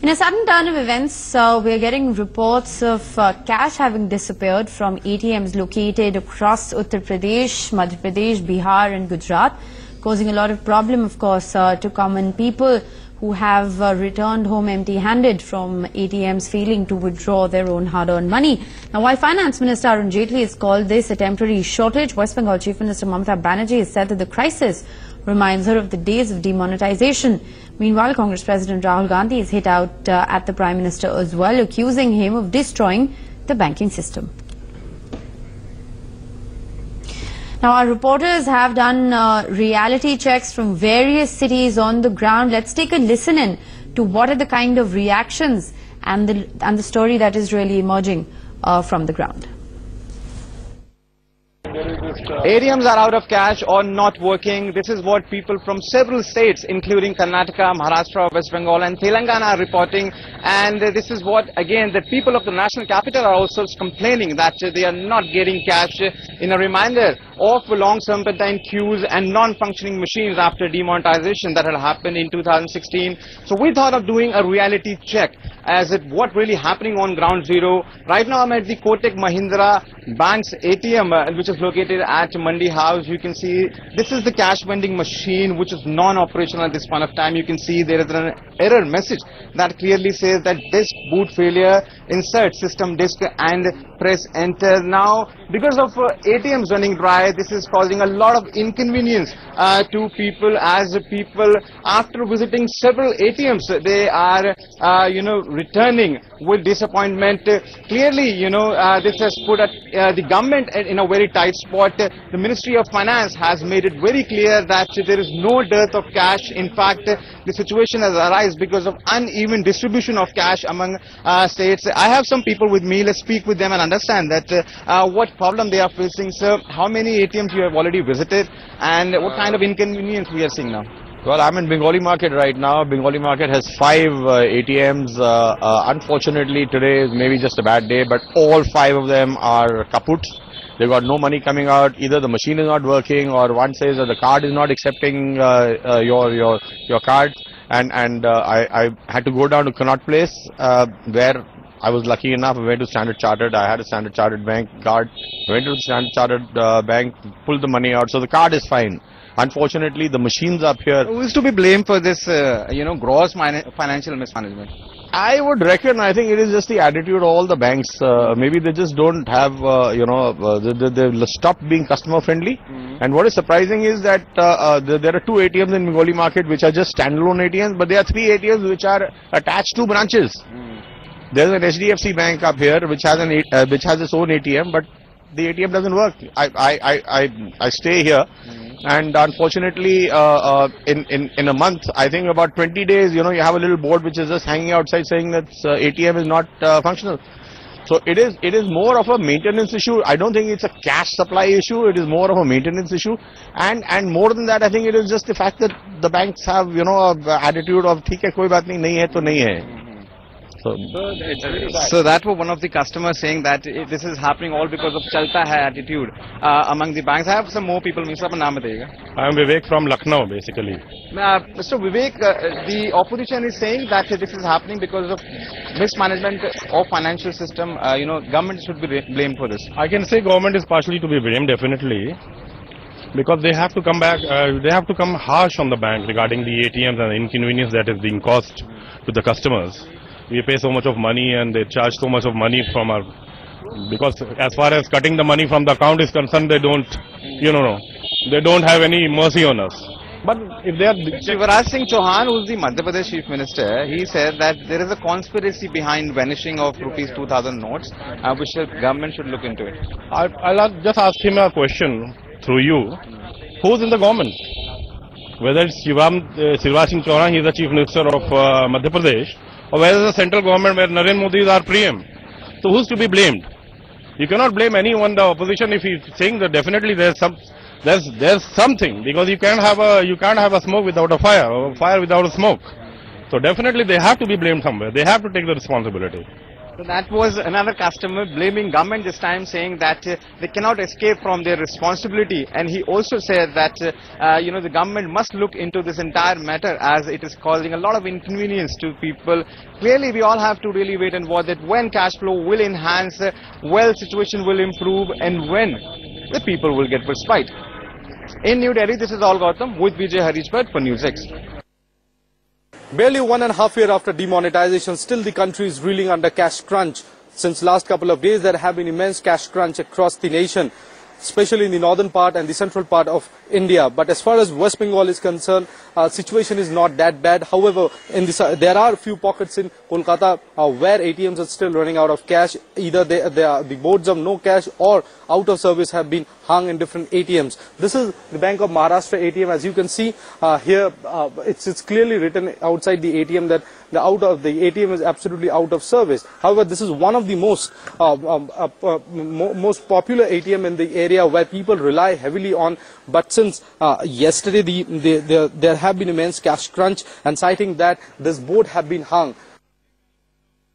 In a sudden turn of events, we are getting reports of cash having disappeared from ATMs located across Uttar Pradesh, Madhya Pradesh, Bihar and Gujarat, causing a lot of problem, of course, to common people who have returned home empty-handed from ATMs failing to withdraw their own hard-earned money. Now, while Finance Minister Arun Jaitley has called this a temporary shortage, West Bengal Chief Minister Mamata Banerjee has said that the crisis reminds her of the days of demonetisation. Meanwhile, Congress President Rahul Gandhi is hit out at the Prime Minister as well, accusing him of destroying the banking system. Now, our reporters have done reality checks from various cities on the ground. Let's take a listen in to what are the kind of reactions and the story that is really emerging from the ground. ATMs are out of cash or not working. This is what people from several states, including Karnataka, Maharashtra, West Bengal and Telangana are reporting. And this is what, again, the people of the national capital are also complaining that they are not getting cash, in a reminder of long serpentine queues and non-functioning machines after demonetization that had happened in 2016. So we thought of doing a reality check as it what really happening on ground zero. Right now I'm at the Kotak Mahindra Bank's ATM, which is located at Mandi House. You can see this is the cash vending machine, which is non-operational at this point of time. You can see there is an error message that clearly says that disk boot failure, insert system disk and press enter. Now, because of ATMs running dry, this is causing a lot of inconvenience to people, as people, after visiting several ATMs, they are, returning with disappointment. Clearly, this has put the government in a very tight spot. The Ministry of Finance has made it very clear that there is no dearth of cash. In fact, the situation has arisen because of uneven distribution of cash among states. I have some people with me. Let's speak with them and understand that what problem they are facing. Sir, how many ATMs you have already visited and what kind of inconvenience we are seeing now? Well, I'm in Bengali market right now. Bengali market has 5 ATMs. Unfortunately, today is maybe just a bad day, but all 5 of them are kaput. They've got no money coming out. Either the machine is not working, or one says that the card is not accepting your card. And I had to go down to Connaught Place, where I was lucky enough. I went to Standard Chartered. I had a Standard Chartered bank card. I went to the Standard Chartered bank, pulled the money out. So the card is fine. Unfortunately, the machines up here. Who is to be blamed for this, gross financial mismanagement? I would reckon, I think it is just the attitude of all the banks. Maybe they just don't have, they've stopped being customer friendly. And what is surprising is that there are 2 ATMs in Bengali market which are just standalone ATMs, but there are 3 ATMs which are attached to branches. There's an HDFC bank up here which has which has its own ATM, but the ATM doesn't work. I stay here. And unfortunately, in a month, I think about 20 days, you have a little board which is just hanging outside saying that ATM is not functional. So it is more of a maintenance issue. I don't think it's a cash supply issue. It is more of a maintenance issue. And more than that, I think it is just the fact that the banks have, a attitude of, "Theek hai, koi baat nahi hai to nahi hai." So that was one of the customers saying that this is happening all because of chalta hai attitude among the banks. I have some more people. Mr. Apna naam bataiega. I am Vivek from Lucknow, basically. Mr. Vivek, the opposition is saying that this is happening because of mismanagement of financial system. Government should be blamed for this. I can say government is partially to be blamed, definitely, because they have to come back. They have to come harsh on the bank regarding the ATMs and the inconvenience that is being caused to the customers. We pay so much of money and they charge so much of money from our, because as far as cutting the money from the account is concerned, they don't, they don't have any mercy on us. But if they are... Shivraj Singh Chauhan, who is the Madhya Pradesh Chief Minister, he said that there is a conspiracy behind vanishing of rupees 2,000 notes, which the government should look into it. I'll just ask him a question through you. Who's in the government? Whether it's Shivraj Singh Chauhan, he is the Chief Minister of Madhya Pradesh, or whether the central government where Narendra Modi is our PM. So who's to be blamed? You cannot blame anyone, the opposition, if he's saying that definitely there's something, because you can't have a smoke without a fire, or fire without a smoke. So definitely they have to be blamed somewhere. They have to take the responsibility. So that was another customer blaming government this time, saying that they cannot escape from their responsibility. And he also said that the government must look into this entire matter, as it is causing a lot of inconvenience to people. Clearly, we all have to really wait and watch that when cash flow will enhance, wealth situation will improve, and when the people will get respite. In New Delhi, this is all Gautam with Vijay Harijpad for NewsX. Barely 1.5 years after demonetization, still the country is reeling under cash crunch. Since last couple of days, there have been immense cash crunch across the nation, especially in the northern part and the central part of India. But as far as West Bengal is concerned, situation is not that bad. However, there are a few pockets in Kolkata where ATMs are still running out of cash. Either the boards of no cash or out of service have been hung in different ATMs. This is the Bank of Maharashtra ATM. As you can see here, it's clearly written outside the ATM that the ATM is absolutely out of service. However, this is one of the most popular ATM in the area where people rely heavily on. But since yesterday, there have been immense cash crunch, and citing that this board have been hung.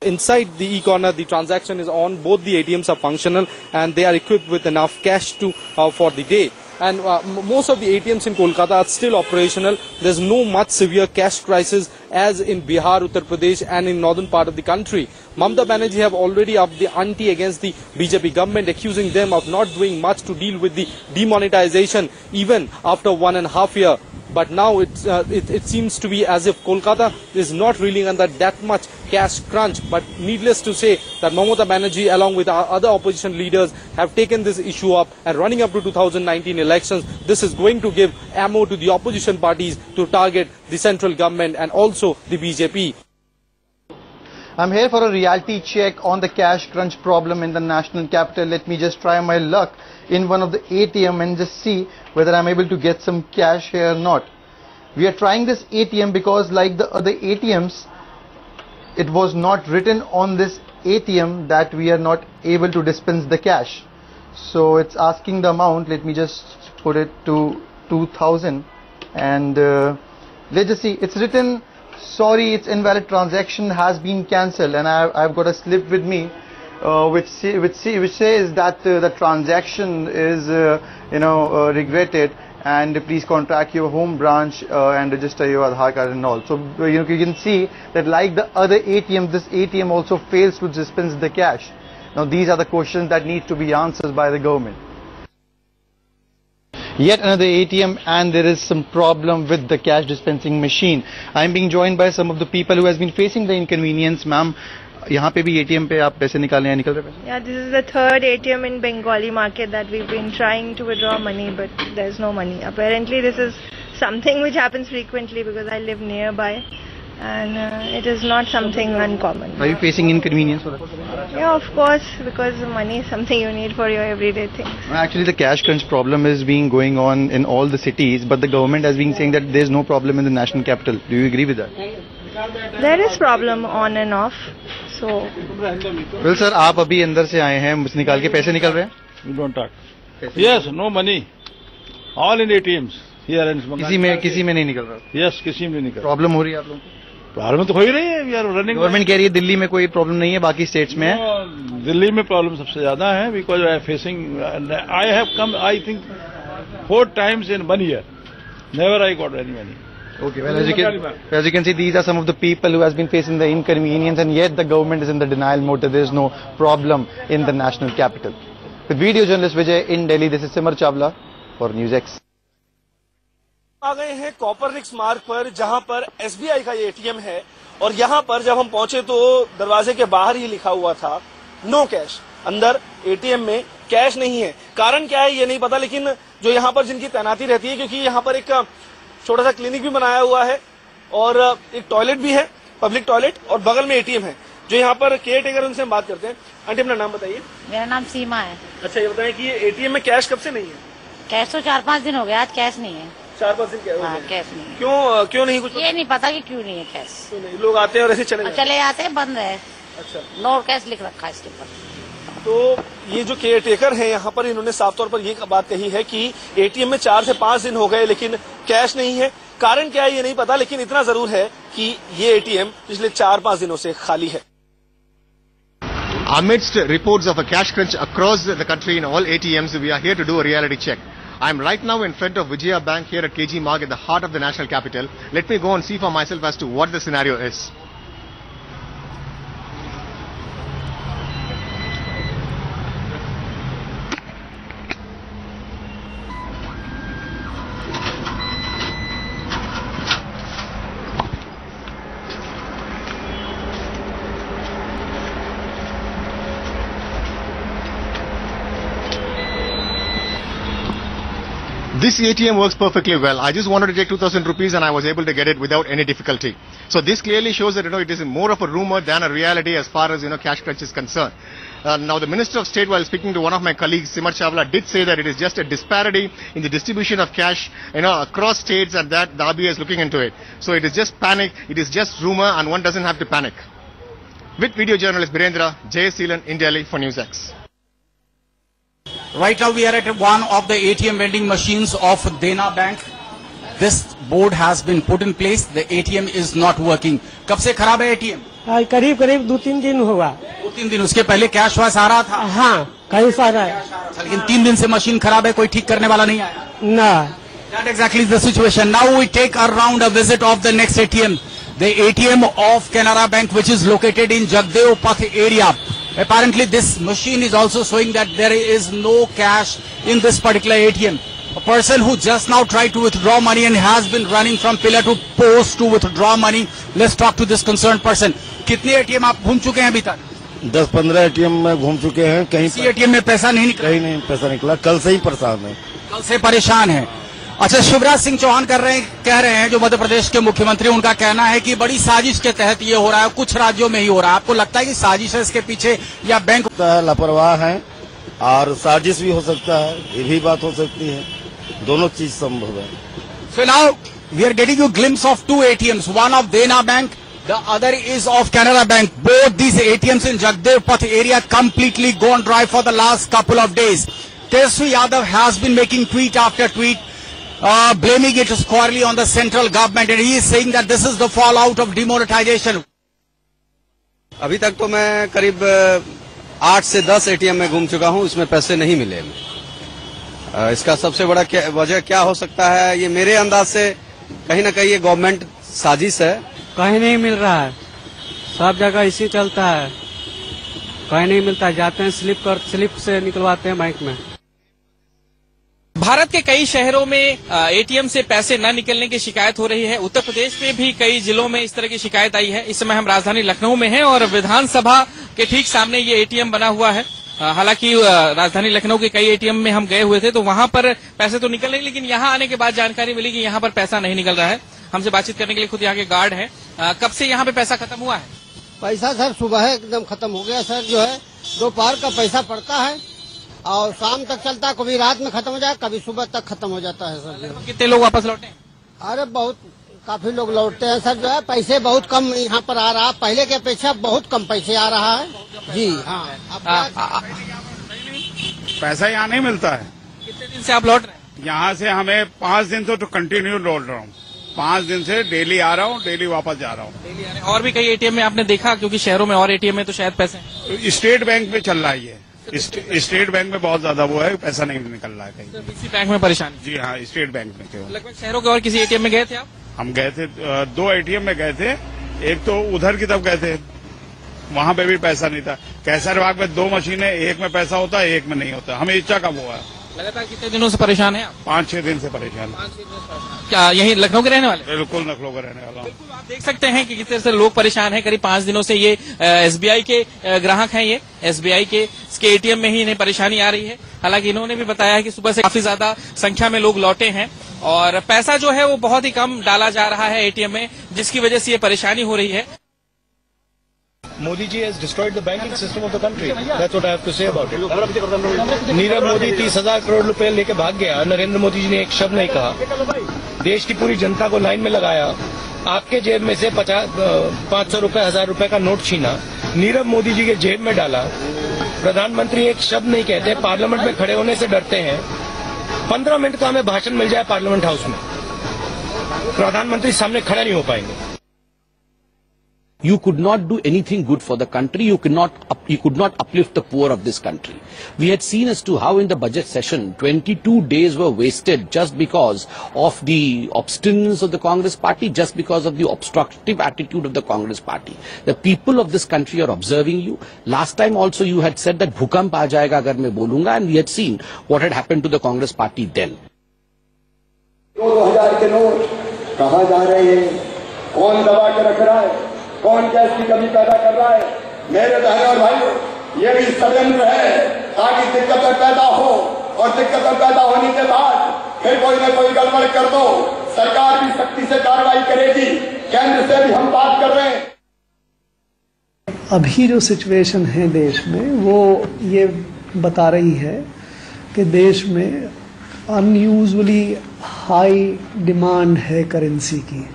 Inside the e-corner, the transaction is on. Both the ATMs are functional and they are equipped with enough cash for the day. And most of the ATMs in Kolkata are still operational. There's no much severe cash crisis as in Bihar, Uttar Pradesh and in northern part of the country. Mamata Banerjee have already upped the ante against the BJP government, accusing them of not doing much to deal with the demonetization even after 1.5 years. But now it seems to be as if Kolkata is not reeling under that much cash crunch. But needless to say that Mamata Banerjee along with our other opposition leaders have taken this issue up, and running up to 2019 elections, this is going to give ammo to the opposition parties to target the central government and also the BJP. I'm here for a reality check on the cash crunch problem in the national capital. Let me just try my luck in one of the ATM and just see whether I'm able to get some cash here or not. We are trying this ATM because, like the other ATMs, it was not written on this ATM that we are not able to dispense the cash. So it's asking the amount. Let me just put it to 2,000 and let's just see. It's written, sorry, its invalid transaction has been cancelled, and I've got a slip with me which says that the transaction is regretted, and please contact your home branch and register your Aadhaar card and all. So you can see that, like the other ATM, this ATM also fails to dispense the cash. Now these are the questions that need to be answered by the government. Yet another ATM, and there is some problem with the cash dispensing machine. I am being joined by some of the people who has been facing the inconvenience. Ma'am, यहाँ पे भी ATM पे आप पैसे निकालने निकल रहे हैं? Yeah, this is the third ATM in Bengali market that we've been trying to withdraw money, but there's no money. Apparently, this is something which happens frequently because I live nearby, and it is not something uncommon. Are you facing inconvenience for that? Yeah, of course, because money is something you need for your everyday things. Actually, the cash crunch problem is going on in all the cities, but the government has been saying that there's no problem in the national capital. Do you agree with that? There is problem on and off. So, well, sir, आप अभी अंदर से आए हैं, मुझे निकाल के पैसे निकल रहे हैं? We don't talk. Yes, no money. All in ATMs here in Bengal. किसी में नहीं निकल रहा? Yes, किसी में नहीं निकल. प्रॉब्लम हो रही है आप लोगों को? प्रॉब्लम तो हो ही रही है. We are running. गवर्नमेंट कह रही है दिल्ली में कोई प्रॉब्लम नहीं है, बाकी स्टेट्स में है. दिल्ली में प्रॉब्लम सबसे ज्यादा है, because I am facing. I have come, I think, 4 times in 1 year. Never I got any money. Okay, well, as you can see, these are some of the people who has been facing the inconvenience, and yet the government is in the denial mode that there is no problem in the national capital. With video journalist Vijay in Delhi, this is Simar Chawla for NewsX. आ गए हैं कॉपरनिक्स मार्ग पर, जहां पर SBI का ये ATM है, और यहां पर जब हम पहुंचे तो दरवाजे के बाहर ही लिखा हुआ था नो कैश. अंदर ATM में कैश नहीं है. कारण क्या है ये नहीं पता, लेकिन जो यहाँ पर जिनकी तैनाती रहती है, क्योंकि यहाँ पर एक छोटा सा क्लिनिक भी बनाया हुआ है और एक टॉयलेट भी है, पब्लिक टॉयलेट, और बगल में ATM है. जो यहाँ पर केयर टेकर, उनसे हम बात करते हैं. आंटी, अपना नाम बताइए. मेरा नाम सीमा है. अच्छा, ये बताएं कि ये ATM में कैश कब से नहीं है? कैश तो 4-5 दिन हो गया, आज कैश नहीं है. 4-5 दिन क्या? हाँ, कैश नहीं है. क्यों नहीं? कुछ ये नहीं पता कि क्यों नहीं है कैश. क्यों नहीं? लोग आते हैं और ऐसे चले जाते हैं, बंद है. अच्छा, नो कैश लिख रखा है इसके ऊपर. तो ये जो केयर टेकर है यहाँ पर, इन्होंने साफ तौर पर ये बात कही है कि ATM में 4 से 5 दिन हो गए लेकिन कैश नहीं है. कारण क्या है ये नहीं पता, लेकिन इतना जरूर है कि ये ATM पिछले 4-5 दिनों से खाली है. Amidst reports of a cash crunch across the country in all ATMs, we are here to do a reality check. I am right now in front of Vijaya Bank here at KG Marg at the heart of the national capital. Let me go and see for myself as to what the scenario is. This ATM works perfectly well. I just wanted to take 2,000 rupees and I was able to get it without any difficulty. So this clearly shows that it is more of a rumor than a reality as far as cash crunch is concerned. Now the Minister of State, while speaking to one of my colleagues, Simar Chawla, did say that it is just a disparity in the distribution of cash across states, and that the RBI is looking into it. So it is just panic, it is just rumor, and one doesn't have to panic. With video journalist Birendra, Jay Seelan in Delhi for NewsX. Right now we are at one of the ATM vending machines of Dena Bank. This board has been put in place. The ATM is not working. कब से खराब है ATM? करीब 2-3 दिन हुआ. 2-3 दिन. उसके पहले कैश वाश आ रहा था? हाँ, कई सारा है. लेकिन 3 दिन से मशीन खराब है, कोई ठीक करने वाला नहीं आया? ना. That exactly is the situation. Now we take around a visit of the next ATM. The ATM of Canara Bank, which is located in Jagdev Path area. Apparently this machine is also showing that there is no cash in this particular ATM. A person who just now tried to withdraw money and has been running from pillar to post to withdraw money. Let's talk to this concerned person. कितने ATM आप घूम चुके हैं अभी तक? 10-15 ATM में घूम चुके हैं. कहीं ATM में पैसा नहीं निकला? कहीं नहीं पैसा निकला. कल से ही परेशान है. कल से परेशान है. अच्छा, शिवराज सिंह चौहान कह रहे हैं जो मध्य प्रदेश के मुख्यमंत्री, उनका कहना है कि बड़ी साजिश के तहत ये हो रहा है, कुछ राज्यों में ही हो रहा है. आपको लगता है कि साजिश है इसके पीछे या बैंक लापरवाह है और साजिश भी हो सकता है, ये भी बात हो सकती है. दोनों चीज संभव है. So now we are getting you a glimpse of 2 ATMs. One of Dena Bank, the other is of Canara Bank. Both these ATMs in Jagdev Path area completely gone dry for the last couple of days. Tejasvi Yadav has been making tweet after tweet, blaming it squarely on the central government, and he is saying that this is the fallout of demonetization. अभी तक तो मैं करीब 8 से 10 ATM में घूम चुका हूं, इसमें पैसे नहीं मिले. इसका सबसे बड़ा वजह क्या हो सकता है? ये मेरे अंदाज से कहीं ना कहीं ये गवर्नमेंट साजिश है. कहीं नहीं मिल रहा है, सब जगह इसी चलता है. कहीं नहीं मिलता, जाते हैं स्लिप से निकलवाते हैं बैंक में. भारत के कई शहरों में एटीएम से पैसे न निकलने की शिकायत हो रही है. उत्तर प्रदेश में भी कई जिलों में इस तरह की शिकायत आई है. इस समय हम राजधानी लखनऊ में हैं और विधानसभा के ठीक सामने ये एटीएम बना हुआ है. हालांकि राजधानी लखनऊ के कई एटीएम में हम गए हुए थे तो वहां पर पैसे तो निकल रहे, लेकिन यहां आने के बाद जानकारी मिली कि यहां पर पैसा नहीं निकल रहा है. हमसे बातचीत करने के लिए खुद यहाँ के गार्ड हैं. कब से यहाँ पे पैसा खत्म हुआ है? पैसा सर सुबह एकदम खत्म हो गया सर. जो है दोपहर का पैसा पड़ता है और शाम तक चलता है, कभी रात में खत्म हो जाए, कभी सुबह तक खत्म हो जाता है सर. कितने लोग वापस लौटे? अरे काफी लोग लौटते हैं सर. जो है पैसे बहुत कम यहाँ पर आ रहा है, पहले की अपेक्षा बहुत कम पैसे आ रहा है जी. हाँ, पैसा यहाँ नहीं मिलता है. कितने दिन से आप लौट रहे हैं? यहाँ से हमें 5 दिन से तो कंटिन्यू लौट रहा हूँ. 5 दिन से डेली आ रहा हूँ, डेली वापस जा रहा हूँ. और भी कई एटीएम में आपने देखा, क्योंकि शहरों में और एटीएम में तो शायद पैसे. स्टेट बैंक में चल रहा है ये. स्टेट बैंक में बहुत ज्यादा वो है, पैसा नहीं निकल रहा है कहीं. इसी बैंक में परेशानी? जी हाँ, स्टेट बैंक में. लगभग शहरों के और किसी एटीएम में गए थे आप? हम गए थे 2 एटीएम में गए थे. एक तो उधर की तरफ गए थे, वहां पे भी पैसा नहीं था. कैसरबाग में 2 मशीनें, एक में पैसा होता है, एक में नहीं होता. हमें इच्छा का वो है. लगातार कितने दिनों से परेशान है आप? 5-6 दिन से परेशान. क्या यही लखनऊ के रहने वाले? बिल्कुल लखनऊ का रहने वाला हूँ. आप देख सकते हैं कि किस तरह से लोग परेशान हैं. करीब 5 दिनों से ये एसबीआई के ग्राहक हैं. ये एसबीआई के एटीएम में ही इन्हें परेशानी आ रही है. हालांकि इन्होंने भी बताया है कि सुबह से काफी ज्यादा संख्या में लोग लौटे हैं और पैसा जो है वो बहुत ही कम डाला जा रहा है एटीएम में, जिसकी वजह से ये परेशानी हो रही है. Modi ji has destroyed the banking system of the country. That's what I have to say about it. Nirav Modi 30,000 crore रुपए लेके भाग गया. नरेंद्र मोदी जी ने एक शब्द नहीं कहा. देश की पूरी जनता को लाइन में लगाया. आपके जेब में से 500 रुपए, 1000 रुपए का नोट छीना, नीरव मोदी जी के जेब में डाला. प्रधानमंत्री एक शब्द नहीं कहते, पार्लियामेंट में खड़े होने से डरते हैं. 15 मिनट का हमें भाषण मिल जाए पार्लियामेंट हाउस में, प्रधानमंत्री सामने खड़ा नहीं हो पाएंगे. You could not do anything good for the country. You could not uplift the poor of this country. We had seen as to how in the budget session 22 days were wasted just because of the obstinance of the Congress party, just because of the obstructive attitude of the Congress party. The people of this country are observing you. Last time also you had said that bhukamp aa jayega agar main bolunga, and we had seen what had happened to the Congress party then. 2000 के note कहाँ जा रहे हैं? कौन दबा के रख रहा है? कौन गैस की कमी पैदा कर रहा है? मेरे बहनों और भाइयों, ये भी षड्यंत्र है ताकि दिक्कतें पैदा हो, और दिक्कतें पैदा होने के बाद फिर कोई न कोई गड़बड़ कर दो। सरकार भी सख्ती से कार्रवाई करेगी। केंद्र से भी हम बात कर रहे हैं। अभी जो सिचुएशन है देश में, वो ये बता रही है कि देश में अनयूजुअली हाई डिमांड है करेंसी की।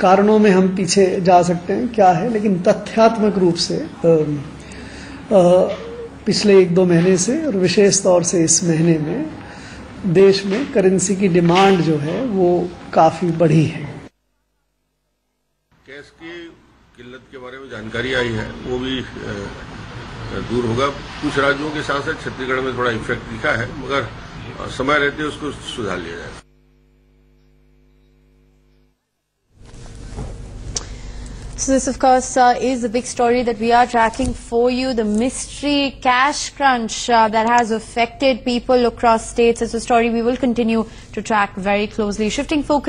कारणों में हम पीछे जा सकते हैं क्या है, लेकिन तथ्यात्मक रूप से पिछले 1-2 महीने से और विशेष तौर से इस महीने में देश में करेंसी की डिमांड जो है वो काफी बढ़ी है। कैश की किल्लत के बारे में जानकारी आई है, वो भी दूर होगा। कुछ राज्यों के साथ साथ छत्तीसगढ़ में थोड़ा इफेक्ट दिखा है, मगर समय रहते उसको सुधार लिया जाए। So this, of course, is the big story that we are tracking for you. The mystery cash crunch that has affected people across states. It's a story we will continue to track very closely. Shifting focus.